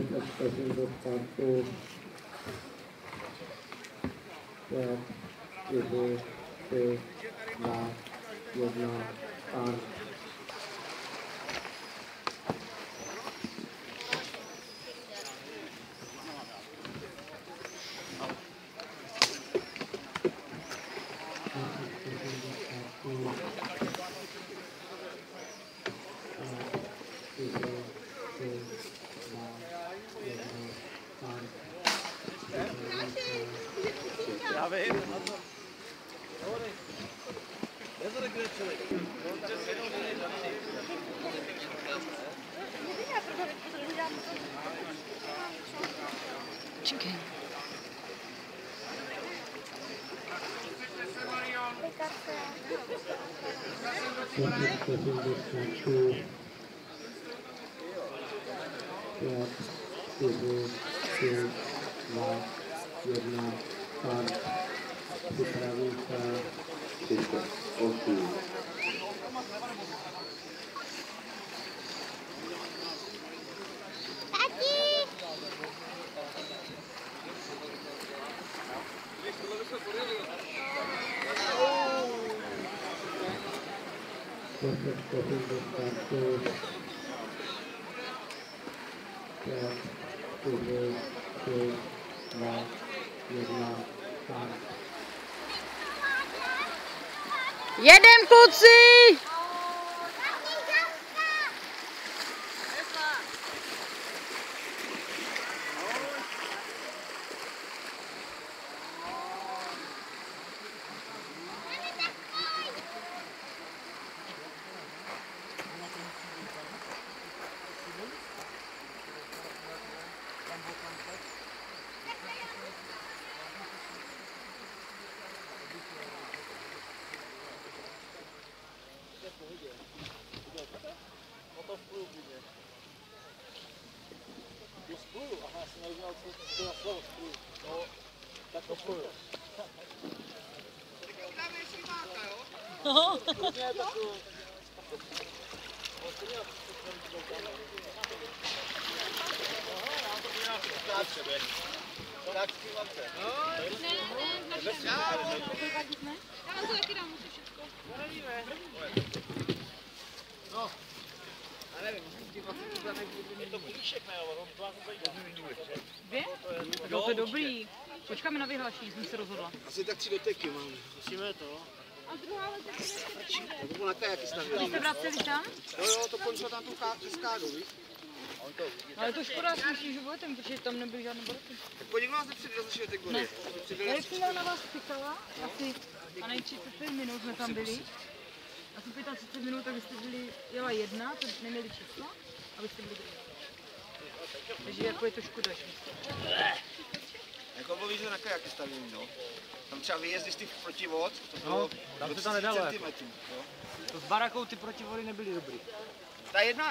vteřin do startu. 5, 4, 3, 2, 1, start. Já vím. Je to takové člověk. Čekej. Jedem, kluci! Aha, já jsem neudělal, co to na slovo spluju. No, tak to spluju. Tak dáme ještě máka, jo? No. Klidně takovou. Tak s tím máte. Ne, já vám to taky dám, musím všechno. No nevíme. No. Já nevím, je to kulíšek, ne, ale on to vás zajímá. Vy? Jo, to je dobrý. Počkáme na vyhlášení, jsem se rozhodla. Asi tak 3 doteky mám. Musíme to. A druhá lezetka To bylo na kajaky stavili. Vy jste vraceli tam? Jo, to končilo tam tu skádu, víš? Ale to škoda, já si myslím, že budete, protože tam nebyly žádné baroky. Tak po někdo nás nepřidal ze švětek gory. Já jsem na vás čekala, asi a nej 35 minut jsme tam byli. Asi 35 minut, tak byste byli, jela jedna, to neměli čísla, a byste byli druhý. Takže jako je to škoda, že Jako bylo víc, že na kajaky stavili, no. Tam třeba vyjezdy z těch protivod, to bylo No, tam se to nedalo. centimetrů, jo. To s barakou ty protivody nebyly dobrý.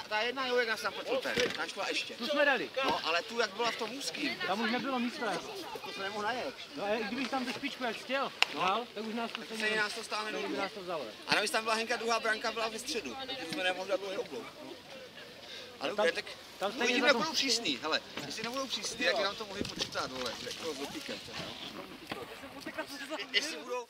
Ta jedna jo, jak nás tam platil ten, ta šla ještě. Tu jsme dali. No, ale tu, jak byla v tom úzkým, Tam už nebylo místo. to se nemohl najet. No a kdybych tam tu špičku jak chtěl, dal, tak už nás to Stejně nás to stále by nemohlo. nás to vzalo. A navíc tam byla Henka, druhá branka byla ve středu, takže jsme nemohli dát dlouhý oblouk. No. Ale dobré, tak tam stejně uvidíme, za jak to- budou přísný. Hele, jestli nebudou přísný, jak nám to mohli počítat dole, jako s dotýkem. Jestli budou